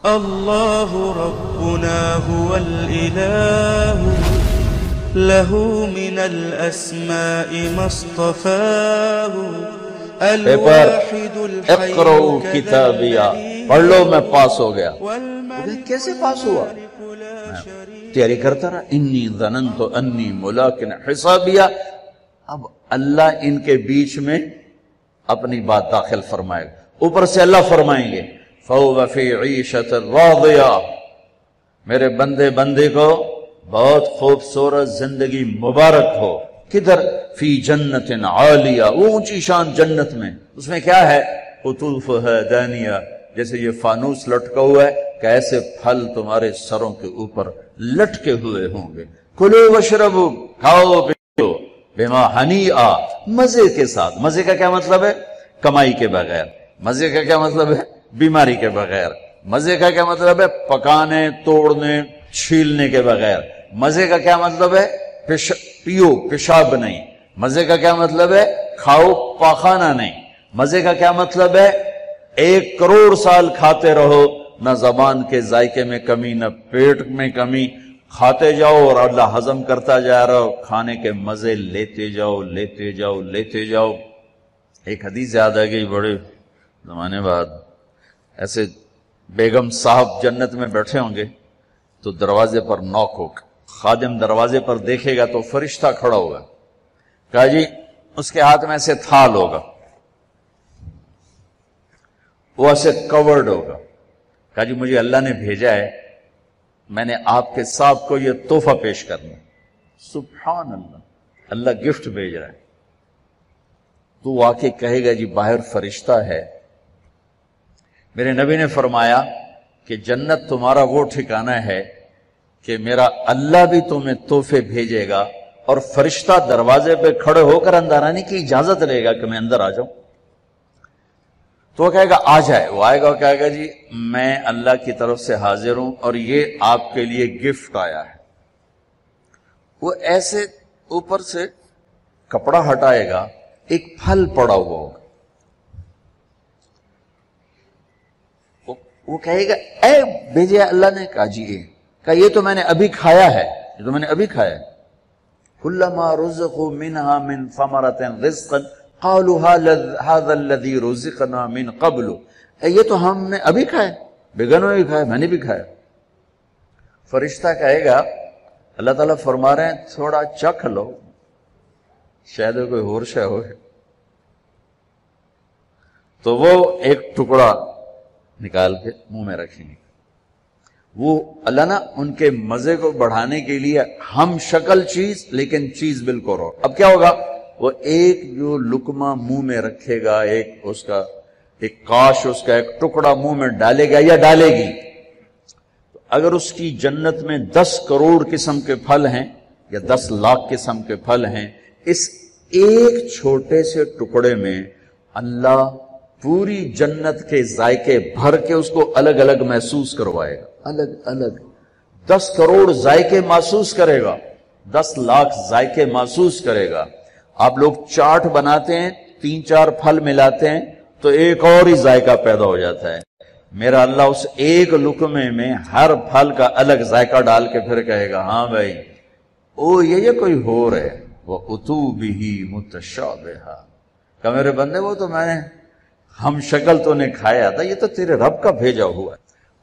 اللہ ربنا هو الإله له من الأسماء ما اصطفاه الواحد الحي اقرؤوا کتابیا، پڑھ لو میں پاس ہو گیا۔ کیسے پاس ہوا؟ تیاری کرتا رہا، انی ظننت انی ملاق حسابیا۔ اب اللہ ان کے بیچ میں اپنی بات داخل فرمائے گا، اوپر سے اللہ فرمائیں گے فَهُوَ فِي عِيشَةٍ رَاضِيَةٍ، میرے بندے کو بہت خوبصورت زندگی مبارک ہو۔ کدھر؟ فی جنت عالیہ، اونچی شان جنت میں، اس میں کیا ہے؟ قطوفها دانیہ، جیسے یہ فانوس لٹکا ہوا ہے کہ ایسے پھل تمہارے سروں کے اوپر لٹکے ہوئے ہوں گے۔ کلوا واشربوا، کھاؤ پیو، بما ہنیئا، مزے کے ساتھ۔ مزے کا کیا مطلب ہے؟ کمائی کے بغیر۔ مزے کا کیا مطلب ہے؟ بیماری کے بغیر۔ مزے کا کیا مطلب ہے؟ پکانے، توڑنے، چھیلنے کے بغیر۔ مزے کا کیا مطلب ہے؟ پیو، پیشاب نہیں۔ مزے کا کیا مطلب ہے؟ کھاؤ، پاخانہ نہیں۔ مزے کا کیا مطلب ہے؟ 1 کروڑ سال کھاتے رہو، نہ زبان کے ذائقے میں کمی، نہ پیٹ میں کمی، کھاتے جاؤ اور اللہ ہضم کرتا جا رہا ہو، کھانے کے مزے لیتے جاؤ لیتے جاؤ لیتے جاؤ۔ ایک حدیث یاد آ گئی بڑے زمانے بعد، ایسے بیگم صاحب جنت میں بیٹھے ہوں گے تو دروازے پر نوک ہوگا، خادم دروازے پر دیکھے گا تو فرشتہ کھڑا ہوگا، کہا جی اس کے ہاتھ میں ایسے تھال ہوگا، وہ ایسے کورڈ ہوگا، کہا جی مجھے اللہ نے بھیجا ہے، میں نے آپ کے صاحب کو یہ تحفہ پیش کرنا۔ سبحان اللہ، اللہ گفٹ بھیج رہا ہے۔ تو وہ آ کے کہے گا جی باہر فرشتہ ہے۔ میرے نبی نے فرمایا کہ جنت تمہارا وہ ٹھکانہ ہے کہ میرا اللہ بھی تمہیں تحفے بھیجے گا، اور فرشتہ دروازے پہ کھڑے ہو کر اندر آنے کی اجازت لے گا کہ میں اندر آ جاؤں۔ تو وہ کہے گا آ جائے، وہ آئے گا اور کہے گا جی میں اللہ کی طرف سے حاضر ہوں اور یہ آپ کے لیے گفٹ آیا ہے۔ وہ ایسے اوپر سے کپڑا ہٹائے گا، ایک پھل پڑا ہوا ہوگا، وہ کہے گا اے بھیجے اللہ نے؟ کہا جی کہا یہ تو میں نے ابھی کھایا ہے، یہ تو میں نے ابھی کھایا ہے۔ کلما رزقوا منها من ثمرة رزقا قالوا هذا الذي رزقنا من قبل، یہ تو ہم نے ابھی کھایا، بیگنوں نے بھی کھایا، میں نے بھی کھایا۔ فرشتہ کہے گا اللہ تعالیٰ فرما رہے ہیں تھوڑا چکھ لو، شاید کوئی اور شے ہو۔ تو وہ ایک ٹکڑا نکال کے منہ میں رکھیں گے۔ وہ اللہ نا ان کے مزے کو بڑھانے کے لیے ہم شکل چیز لیکن چیز بالکل اور۔ اب کیا ہوگا؟ وہ ایک جو لقمہ منہ میں رکھے گا، ایک اس کا ایک کاش، اس کا ایک ٹکڑا منہ میں ڈالے گا یا ڈالے گی، تو اگر اس کی جنت میں 10 کروڑ قسم کے پھل ہیں یا 10 لاکھ قسم کے پھل ہیں، اس ایک چھوٹے سے ٹکڑے میں اللہ پوری جنت کے ذائقے بھر کے اس کو الگ الگ محسوس کروائے گا، الگ الگ 10 کروڑ ذائقے محسوس کرے گا، 10 لاکھ ذائقے محسوس کرے گا۔ آپ لوگ چاٹ بناتے ہیں، 3-4 پھل ملاتے ہیں تو ایک اور ہی ذائقہ پیدا ہو جاتا ہے۔ میرا اللہ اس ایک لقمے میں ہر پھل کا الگ ذائقہ ڈال کے پھر کہے گا ہاں بھائی او یہ کوئی ہو رہے وَأُتُوا بِهِ مُتَشَابِهًا، کہ میرے بندے وہ تو میں نے ہم شکل تو نے کھایا تھا، یہ تو تیرے رب کا بھیجا ہوا ہے۔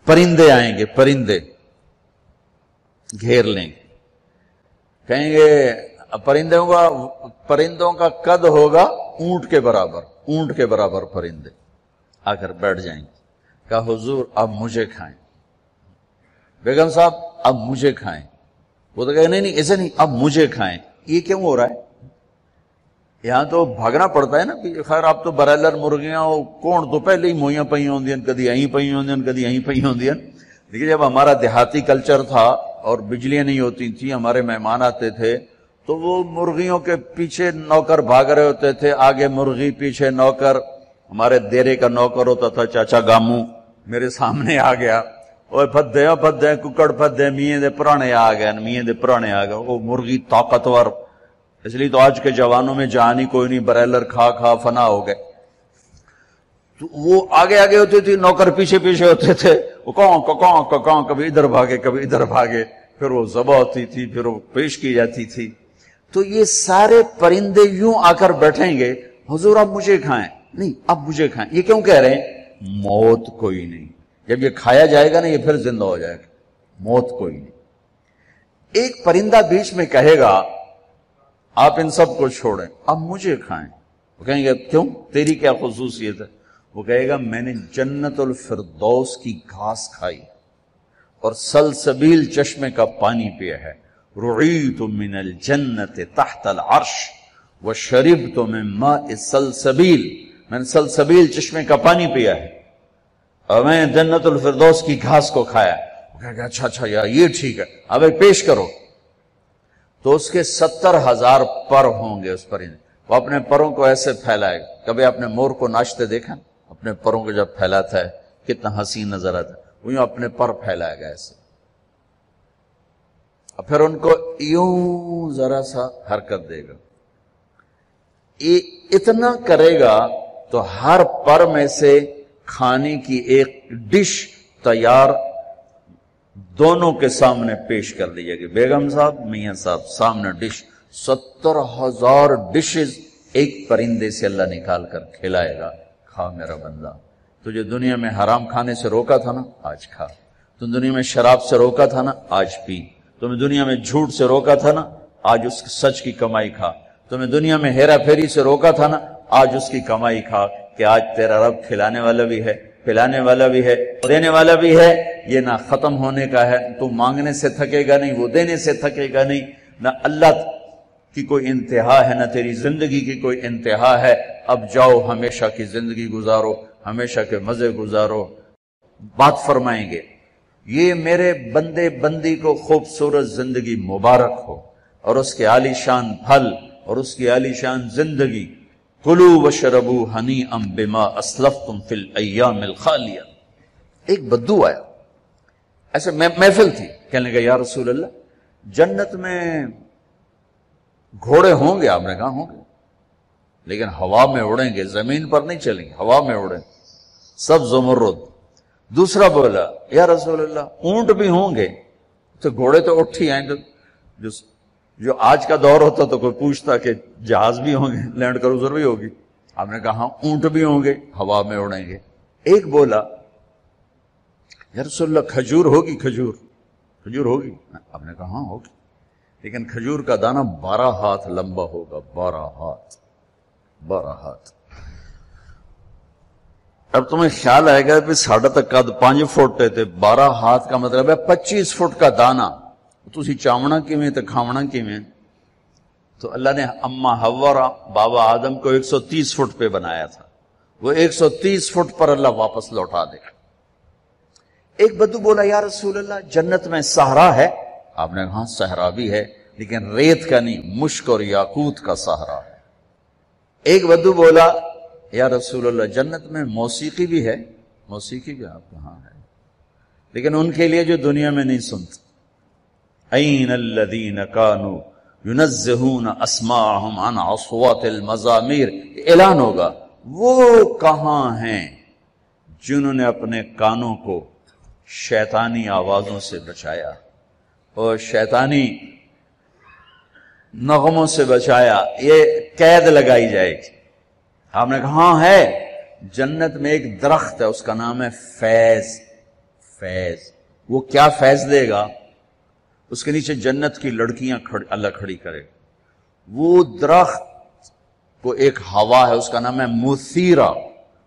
پرندے آئیں گے، پرندے گھیر لیں گے، کہیں گے پرندوں کا قد ہوگا اونٹ کے برابر، اونٹ کے برابر پرندے آ کر بیٹھ جائیں گے، کہا حضور اب مجھے کھائیں، بیگم صاحب اب مجھے کھائیں۔ وہ تو کہے نہیں ایسے نہیں، اب مجھے کھائیں۔ یہ کیوں ہو رہا ہے؟ یہاں تو بھاگنا پڑتا ہے نا، خیر آپ تو برائلر مرغیاں کون تو پہلے ہی موئیاں پئی ہوندیاں، کدی یہیں پئی ہوندیاں، کدی یہیں پئی ہوندیاں۔ لیکن جب ہمارا دیہاتی کلچر تھا اور بجلیاں نہیں ہوتی تھیں، ہمارے مہمان آتے تھے تو وہ مرغیوں کے پیچھے نوکر بھاگ رہے ہوتے تھے، آگے مرغی پیچھے نوکر۔ ہمارے دیرے کا نوکر ہوتا تھا چاچا گامو، میرے سامنے آ گیا، اوے پھدے ککڑ پھدے، میاں دے پرانے آ گئے، میاں دے پرانے آ گئے۔ وہ مرغی طاقتور، اس لیے تو آج کے جوانوں میں جان ہی کوئی نہیں، برائلر کھا کھا فنا ہو گئے۔ تو وہ آگے آگے ہوتے تھے، نوکر پیچھے پیچھے ہوتے تھے، وہ کاں کبھی ادھر بھاگے کبھی ادھر بھاگے، پھر وہ ذبح ہوتی تھی، پھر وہ پیش کی جاتی تھی۔ تو یہ سارے پرندے یوں آ کر بیٹھیں گے، حضور اب مجھے کھائیں، نہیں اب مجھے کھائیں۔ یہ کیوں کہہ رہے ہیں؟ موت کوئی نہیں، جب یہ کھایا جائے گا نا یہ پھر زندہ ہو جائے گا، موت کوئی نہیں۔ ایک پرندہ بیچ میں کہے گا آپ ان سب کو چھوڑیں، اب مجھے کھائیں۔ وہ کہیں گے کیوں، تیری کیا خصوصیت ہے؟ وہ کہے گا میں نے جنت الفردوس کی گھاس کھائی اور سلسبیل چشمے کا پانی پیا ہے، رعیت من الجنت تحت العرش وشربت من ماء سلسبیل، میں نے سلسبیل چشمے کا پانی پیا ہے اور میں نے جنت الفردوس کی گھاس کو کھایا۔ وہ کہے گا اچھا یار یہ ٹھیک ہے، اب ایک پیش کرو۔ تو اس کے 70,000 پر ہوں گے اس پرندے، وہ اپنے پروں کو ایسے پھیلائے گا۔ کبھی آپ نے مور کو ناچتے دیکھا؟ اپنے پروں کو جب پھیلاتا ہے کتنا حسین نظر آتا ہے، وہ یوں اپنے پر پھیلائے گا ایسے، اور پھر ان کو یوں ذرا سا حرکت دے گا، اتنا کرے گا تو ہر پر میں سے کھانے کی ایک ڈش تیار دونوں کے سامنے پیش کر دی جائے گی۔ بیگم صاحب، میاں صاحب، سامنے ڈش، 70,000 ڈشز ایک پرندے سے اللہ نکال کر کھلائے گا۔ کھا میرا بندہ، تجھے دنیا میں حرام کھانے سے روکا تھا نا، آج کھا۔ تم دنیا میں شراب سے روکا تھا نا، آج پی۔ تمہیں دنیا میں جھوٹ سے روکا تھا نا، آج اس سچ کی کمائی کھا۔ تمہیں دنیا میں ہیرا پھیری سے روکا تھا نا، آج اس کی کمائی کھا، کہ آج تیرا رب کھلانے والا بھی ہے، پلانے والا بھی ہے، دینے والا بھی ہے۔ یہ نہ ختم ہونے کا ہے، تو مانگنے سے تھکے گا نہیں، وہ دینے سے تھکے گا نہیں، نہ اللہ کی کوئی انتہا ہے، نہ تیری زندگی کی کوئی انتہا ہے۔ اب جاؤ ہمیشہ کی زندگی گزارو، ہمیشہ کے مزے گزارو۔ بات فرمائیں گے یہ میرے بندے بندی کو خوبصورت زندگی مبارک ہو، اور اس کے عالی شان پھل اور اس کی عالی شان زندگی۔ کلوا واشربوا ہنیئا بما اسلفتم فی الایام الخالیہ۔ ایک بدو آیا، ایسے محفل تھی، کہنے لگا یا رسول اللہ جنت میں گھوڑے ہوں گے؟ آپ نے کہا ہوں گے، لیکن ہوا میں اڑیں گے، زمین پر نہیں چلیں گے، ہوا میں اڑیں، سب زمرد۔ دوسرا بولا یا رسول اللہ اونٹ بھی ہوں گے؟ تو گھوڑے تو اٹھ ہی آئیں گے، جو آج کا دور ہوتا تو کوئی پوچھتا کہ جہاز بھی ہوں گے، لینڈ کروزر بھی ہوگی؟ آپ نے کہا اونٹ بھی ہوں گے، ہوا میں اڑیں گے۔ ایک بولا یا رسول اللہ کھجور ہوگی؟ کھجور ہوگی؟ آپ نے کہا ہاں ہوگی، لیکن کھجور کا دانہ 12 ہاتھ لمبا ہوگا، 12 ہاتھ۔ اب تمہیں خیال آئے گا کہ ساڑھا تک قد 5 فٹ تے 12 ہاتھ کا مطلب ہے 25 فٹ کا دانہ، تسی چاونا کیویں تے کھاونا کیویں؟ تو اللہ نے اما حوا اور بابا آدم کو 130 فٹ پہ بنایا تھا، وہ 130 فٹ پر اللہ واپس لوٹا دے گا۔ ایک بدو بولا یا رسول اللہ جنت میں صحرا ہے؟ آپ نے کہا صحرا بھی ہے، لیکن ریت کا نہیں، مشک اور یاقوت کا صحرا ہے۔ ایک بدو بولا یا رسول اللہ جنت میں موسیقی بھی ہے؟ موسیقی بھی؟ آپ کہاں ہے، لیکن ان کے لیے جو دنیا میں نہیں سنتے۔ این الذین کانوا ینزہون اسماءہم عن اصوات المزامیر، اعلان ہوگا وہ کہاں ہیں جنہوں نے اپنے کانوں کو شیطانی آوازوں سے بچایا اور شیطانی نغموں سے بچایا، یہ قید لگائی جائے گی۔ آپ نے کہا ہاں ہے، جنت میں ایک درخت ہے اس کا نام ہے فیض۔ وہ کیا فیض دے گا؟ اس کے نیچے جنت کی لڑکیاں اللہ کھڑی کرے، وہ درخت کو ایک ہوا ہے اس کا نام ہے مثیرہ،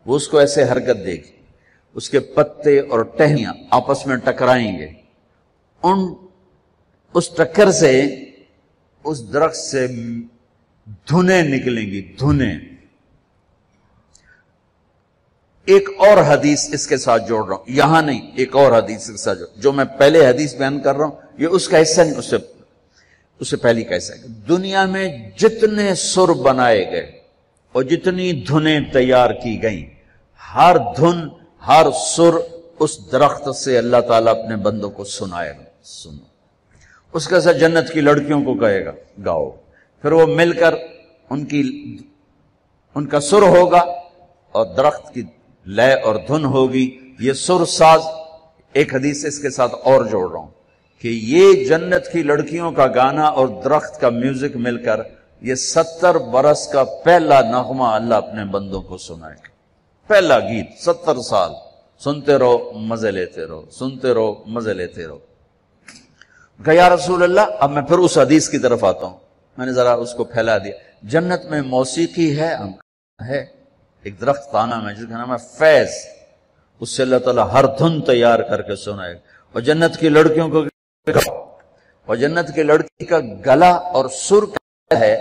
وہ اس کو ایسے حرکت دے گی، اس کے پتے اور ٹہنیاں آپس میں ٹکرائیں گے، اس ٹکر سے اس درخت سے دھنیں نکلیں گی، دھنیں۔ ایک اور حدیث اس کے ساتھ جوڑ رہا ہوں، یہاں نہیں، ایک اور حدیث کے ساتھ جو میں پہلے حدیث بیان کر رہا ہوں یہ اس کا حصہ نہیں، اس سے پہلی کا حصہ ہے۔ دنیا میں جتنے سر بنائے گئے اور جتنی دھنیں تیار کی گئیں، ہر دھن ہر سر اس درخت سے اللہ تعالیٰ اپنے بندوں کو سنائے گا، سنو۔ اس کا ساتھ جنت کی لڑکیوں کو کہے گا گاؤ، پھر وہ مل کر ان کا سر ہوگا اور درخت کی لے اور دھن ہوگی، یہ سر ساز ایک حدیث اس کے ساتھ اور جوڑ رہا ہوں کہ یہ جنت کی لڑکیوں کا گانا اور درخت کا میوزک مل کر یہ 70 برس کا پہلا نغمہ اللہ اپنے بندوں کو سنائے گا. پہلا گیت 70 سال سنتے رہو مزے لیتے رہو، سنتے رہو مزے لیتے رہو. کہ یا رسول اللہ، اب میں پھر اس حدیث کی طرف آتا ہوں. میں نے ذرا اس کو پھیلا دیا. جنت میں موسیقی ہے ایک درخت کا نام ہے جس کا نام ہے فیض. اس سے اللہ تعالیٰ ہر دھن تیار کر کے سنائے. اور جنت کی لڑکیوں کو، اور جنت کی لڑکی کا گلا اور سر ہے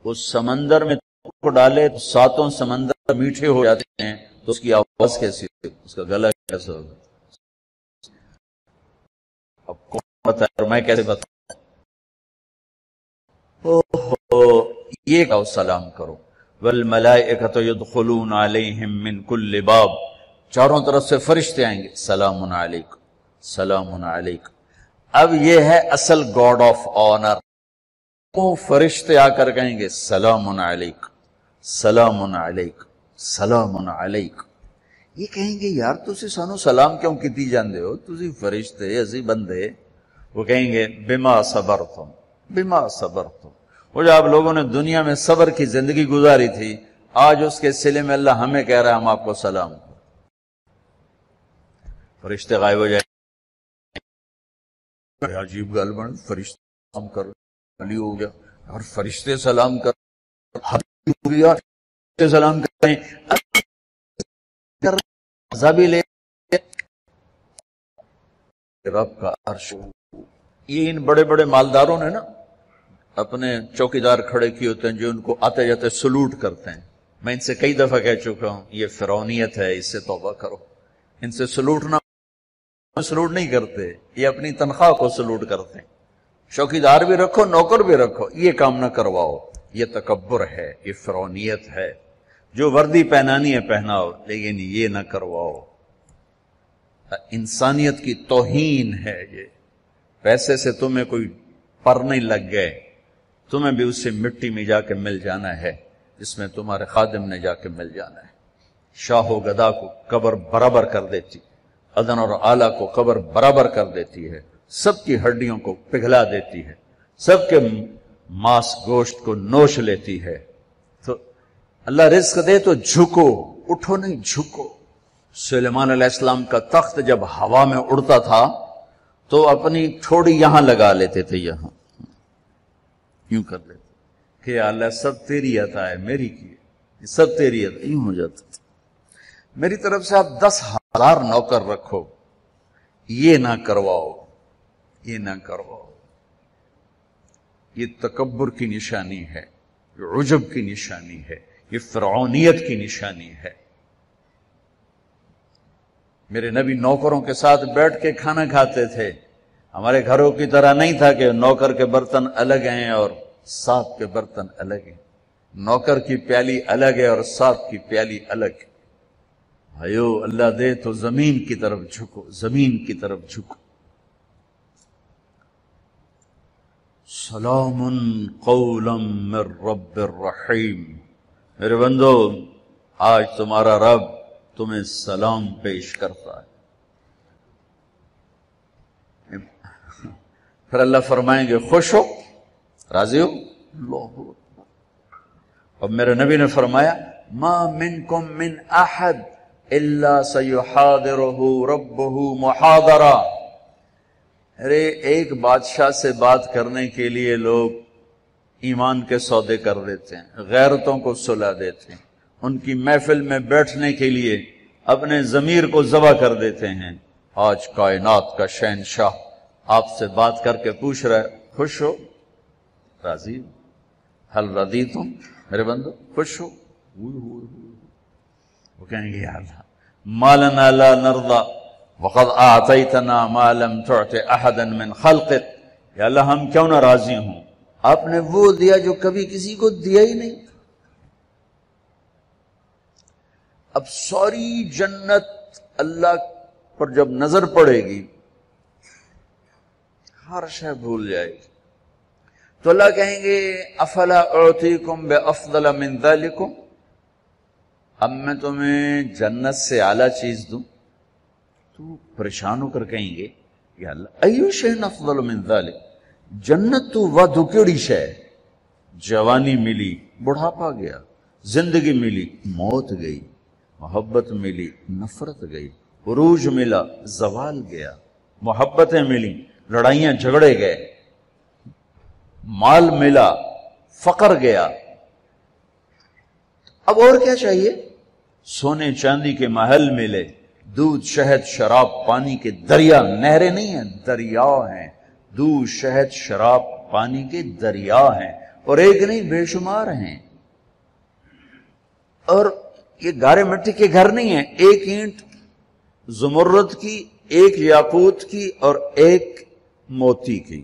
اس سمندر میں کو ڈالے تو 7 سمندر میٹھے ہو جاتے ہیں، تو اس کی آواز کیسی ہوگی، اس کا گلا کیسا ہوگا؟ اب کون بتائے اور میں کیسے بتاؤں؟ یہ کہو سلام کرو. والملائکۃ یدخلون علیہم من کل باب، چاروں طرف سے فرشتے آئیں گے، سلام علیکم سلام علیکم. اب یہ ہے اصل گاڈ آف آنر. وہ فرشتے آ کر کہیں گے سلام علیکم سلام علیکم سلام علیکم. یہ کہیں گے یار تسی سانو سلام کیوں کیتی جاندے ہو، تسی فرشتے اسی بندے. وہ کہیں گے بما صبرتم بما صبرتم. وہ جو آپ لوگوں نے دنیا میں صبر کی زندگی گزاری تھی، آج اس کے صلے میں اللہ ہمیں کہہ رہا ہے ہم آپ کو سلام. فرشتے غائب ہو جائیں. عجیب گل بن، فرشتے سلام کر علی ہو گیا اور فرشتے سلام کر ہو گیا، فرشتے سلام کریں عذابی لے رب کا عرش. یہ ان بڑے بڑے مالداروں نے نا اپنے چوکیدار کھڑے کیے ہوتے ہیں جو ان کو آتے جاتے سلوٹ کرتے ہیں. میں ان سے کئی دفعہ کہہ چکا ہوں یہ فرعونیت ہے، اس سے توبہ کرو. ان سے سلوٹ نہیں کرتے، یہ اپنی تنخواہ کو سلوٹ کرتے ہیں. چوکیدار بھی رکھو نوکر بھی رکھو، یہ کام نہ کرواؤ. یہ تکبر ہے، یہ فرعونیت ہے. جو وردی پہنانی ہے پہناؤ، لیکن یہ نہ کرواؤ. انسانیت کی توہین ہے یہ. پیسے سے تمہیں کوئی پر نہیں لگ گئے، تمہیں بھی اس سے مٹی میں جا کے مل جانا ہے جس میں تمہارے خادم نے جا کے مل جانا ہے. شاہ و گدا کو قبر برابر کر دیتی، ادن اور آلہ کو قبر برابر کر دیتی ہے، سب کی ہڈیوں کو پگھلا دیتی ہے، سب کے ماس گوشت کو نوش لیتی ہے. تو اللہ رزق دے تو جھکو، اٹھو نہیں جھکو. سلیمان علیہ السلام کا تخت جب ہوا میں اڑتا تھا تو اپنی ٹھوڑی یہاں لگا لیتے تھے، یہاں یوں کر لیتے کہ اللہ سب تیری عطا ہے، میری کی ہے، سب تیری عطا. یوں ہو جاتا تھا. میری طرف سے آپ 10,000 نوکر رکھو، یہ نہ کرواؤ، یہ نہ کرواؤ. یہ تکبر کی نشانی ہے، یہ عجب کی نشانی ہے، یہ فرعونیت کی نشانی ہے. میرے نبی نوکروں کے ساتھ بیٹھ کے کھانا کھاتے تھے. ہمارے گھروں کی طرح نہیں تھا کہ نوکر کے برتن الگ ہیں اور صاحب کے برتن الگ ہیں. نوکر کی پیالی الگ ہے اور صاحب کی پیالی الگ ہے. بھائیو اللہ دے تو زمین کی طرف جھکو، زمین کی طرف جھکو. سلام قولا من رب الرحیم. میرے بندو آج تمہارا رب تمہیں سلام پیش کرتا ہے. پھر اللہ فرمائیں گے خوش ہو، راضی ہو. اللہ. اب میرے نبی نے فرمایا ما منکم من احد الا سیحاضرہ ربہ محاضرہ. ارے ایک بادشاہ سے بات کرنے کے لیے لوگ ایمان کے سودے کر دیتے ہیں، غیرتوں کو سلا دیتے ہیں، ان کی محفل میں بیٹھنے کے لیے اپنے ضمیر کو ذبح کر دیتے ہیں. آج کائنات کا شہنشاہ آپ سے بات کر کے پوچھ رہا ہے خوش ہو، راضی ہو؟ حل رضیتم. میرے بندو خوش ہو. وہ کہیں گے یا اللہ ما لنا لا نرضى وقد اعطیتنا ما لم تعط احدا من خلقك. یا اللہ ہم کیوں نہ راضی ہوں، آپ نے وہ دیا جو کبھی کسی کو دیا ہی نہیں. اب ساری جنت اللہ پر جب نظر پڑے گی ہر شے بھول جائے گی. تو اللہ کہیں گے افلا اعطیکم بافضل من ذلکم. اب میں تمہیں جنت سے اعلیٰ چیز دوں. تو پریشان ہو کر کہیں گے یا اللہ ایو شیء افضل من ذلک، جنت تو ودو کیڑی شے، جوانی ملی بڑھاپا گیا، زندگی ملی موت گئی، محبت ملی نفرت گئی، عروج ملا زوال گیا، محبتیں ملی لڑائیاں جھگڑے گئے، مال ملا فقر گیا، اب اور کیا چاہیے؟ سونے چاندی کے محل ملے، دودھ شہد شراب پانی کے دریا، نہریں نہیں ہیں دریا ہیں، دودھ شہد شراب پانی کے دریا ہیں، اور ایک نہیں بے شمار ہیں، اور یہ گارے مٹی کے گھر نہیں ہیں، ایک اینٹ زمرد کی، ایک یاقوت کی اور ایک موتی کی،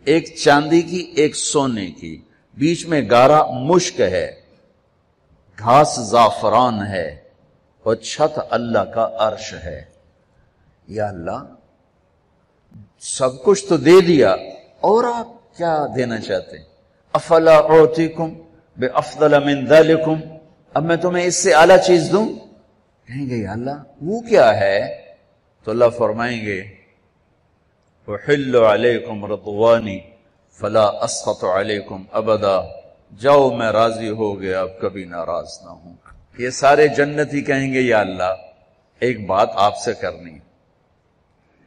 ایک چاندی کی ایک سونے کی، بیچ میں گارا مشک ہے، گھاس زعفران ہے، اور چھت اللہ کا عرش ہے۔ یا اللہ سب کچھ تو دے دیا، اور آپ کیا دینا چاہتے ہیں؟ افلا اعطیکم بافضل من ذلکم، اب میں تمہیں اس سے اعلیٰ چیز دوں؟ کہیں گے یا اللہ وہ کیا ہے؟ تو اللہ فرمائیں گے احل علیکم رضوانی فلا اسخط علیکم ابدا، جاؤ میں راضی ہو گیا اب کبھی ناراض نہ ہوں۔ یہ سارے جنتی کہیں گے یا اللہ ایک بات آپ سے کرنی ہے۔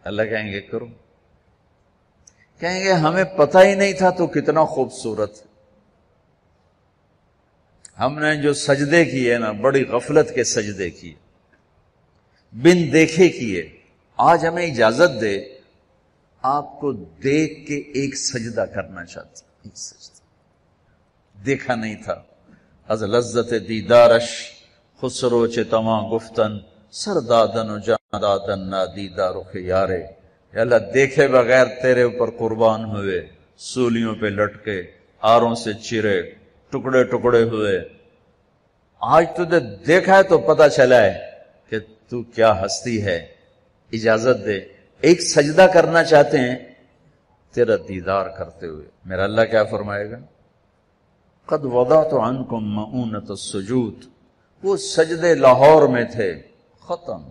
اللہ کہیں گے کرو۔ کہیں گے ہمیں پتہ ہی نہیں تھا تو کتنا خوبصورت، ہم نے جو سجدے کیے نا بڑی غفلت کے سجدے کیے، بن دیکھے کیے، آج ہمیں اجازت دے آپ کو دیکھ کے ایک سجدہ کرنا چاہتے، ایک سجدہ دیکھا نہیں تھا۔ از لذت دیدارش خسرو چے تمام گفتن سردادن و جاندادن نا دیدارو خیارے، یا اللہ دیکھے بغیر تیرے اوپر قربان ہوئے، سولیوں پہ لٹکے، آروں سے چرے، ٹکڑے ٹکڑے ہوئے، آج تجھے دیکھا ہے تو پتہ چلا ہے کہ تو کیا ہستی ہے، اجازت دے ایک سجدہ کرنا چاہتے ہیں تیرا دیدار کرتے ہوئے۔ میرا اللہ کیا فرمائے گا؟ قد وضعت عنکم مؤونۃ السجود، وہ سجدے لاہور میں تھے، ختم،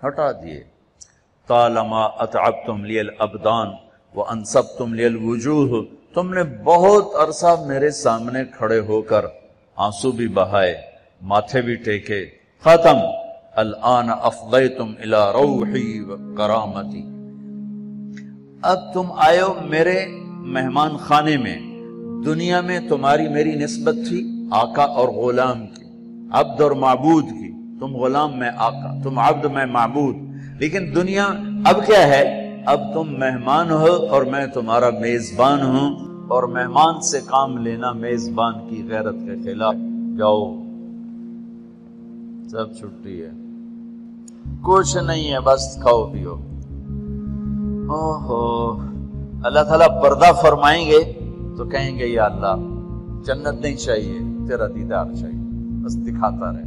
ہٹا دیے۔ طالما اتعبتم لی الابدان وانصبتم لی الوجوہ، تم نے بہت عرصہ میرے سامنے کھڑے ہو کر آنسو بھی بہائے، ماتھے بھی ٹیکے، ختم۔ الآن افضیتم الی روحی وکرامتی، اب تم آئے ہو میرے مہمان خانے میں۔ دنیا میں تمہاری میری نسبت تھی آقا اور غلام کی، عبد اور معبود کی، تم غلام میں آقا، تم عبد میں معبود، لیکن دنیا اب کیا ہے؟ اب تم مہمان ہو اور میں تمہارا میزبان ہوں، اور مہمان سے کام لینا میزبان کی غیرت کے خلاف۔ جاؤ سب چھٹی ہے، کچھ نہیں ہے، بس کھاؤ پیو۔ اوہو، اللہ تعالیٰ پردہ فرمائیں گے تو کہیں گے یا اللہ جنت نہیں چاہیے، تیرا دیدار چاہیے، بس دکھاتا رہے۔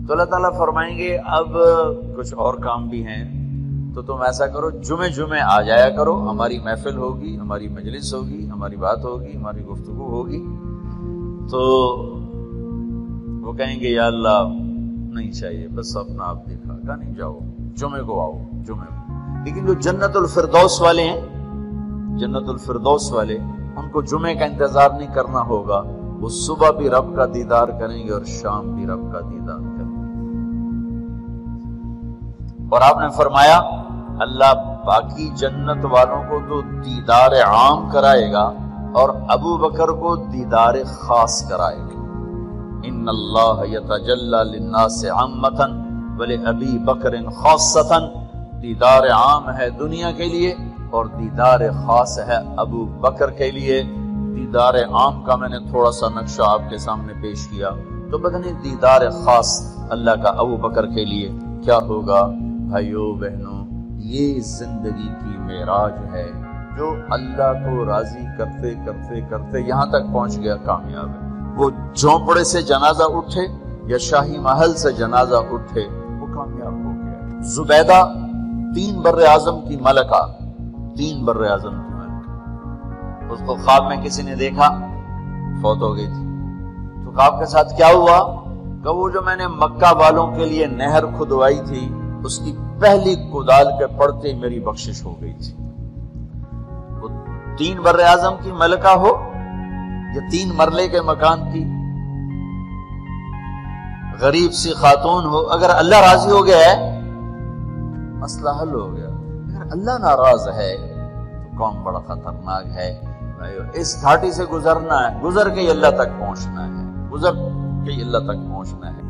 تو اللہ تعالیٰ فرمائیں گے اب کچھ اور کام بھی ہیں، تو تم ایسا کرو جمعے آ جایا کرو، ہماری محفل ہوگی، ہماری مجلس ہوگی، ہماری بات ہوگی، ہماری گفتگو ہوگی۔ تو وہ کہیں گے یا اللہ نہیں چاہیے، بس اپنا آپ دیکھا گا، نہیں جاؤ جمعے کو آؤ، جمعے کو۔ لیکن جو جنت الفردوس والے ہیں، جنت الفردوس والے، ان کو جمعے کا انتظار نہیں کرنا ہوگا، وہ صبح بھی رب کا دیدار کریں گے اور شام بھی رب کا دیدار کریں گے۔ اور آپ نے فرمایا اللہ باقی جنت والوں کو تو دیدار عام کرائے گا اور ابو بکر کو دیدار خاص کرائے گا۔ ان اللہ یتجلی للناس عامۃ ولابی بکر خاصۃ، دیدار عام ہے دنیا کے لیے اور دیدار خاص ہے ابو بکر کے لیے۔ دیدار عام کا میں نے تھوڑا سا نقشہ آپ کے سامنے پیش کیا، تو پتہ نہیں دیدار خاص اللہ کا ابو بکر کے لیے کیا ہوگا۔ بھائیو بہنوں، یہ زندگی کی معراج ہے، جو اللہ کو راضی کرتے کرتے کرتے یہاں تک پہنچ گیا کامیاب ہے۔ وہ جھونپڑے سے جنازہ اٹھے یا شاہی محل سے جنازہ اٹھے، وہ کامیاب ہو گیا۔ زبیدہ 3 براعظم کی ملکہ، 3 براعظم کی ملکہ، اس کو خواب میں کسی نے دیکھا، فوت ہو گئی تھی۔ تو خواب کے ساتھ کیا ہوا کہ وہ جو میں نے مکہ والوں کے لیے نہر کھدوائی تھی اس کی پہلی کدال کے پڑتے ہی میری بخشش ہو گئی تھی. وہ 3 بر اعظم کی ملکہ ہو یا 3 مرلے کے مکان کی غریب سی خاتون ہو، اگر اللہ راضی ہو گیا ہے مسئلہ حل ہو گیا. اگر اللہ ناراض ہے تو کون بڑا خطرناک ہے. اس گھاٹی سے گزرنا ہے، گزر کے اللہ تک پہنچنا ہے، گزر کے اللہ تک پہنچنا ہے.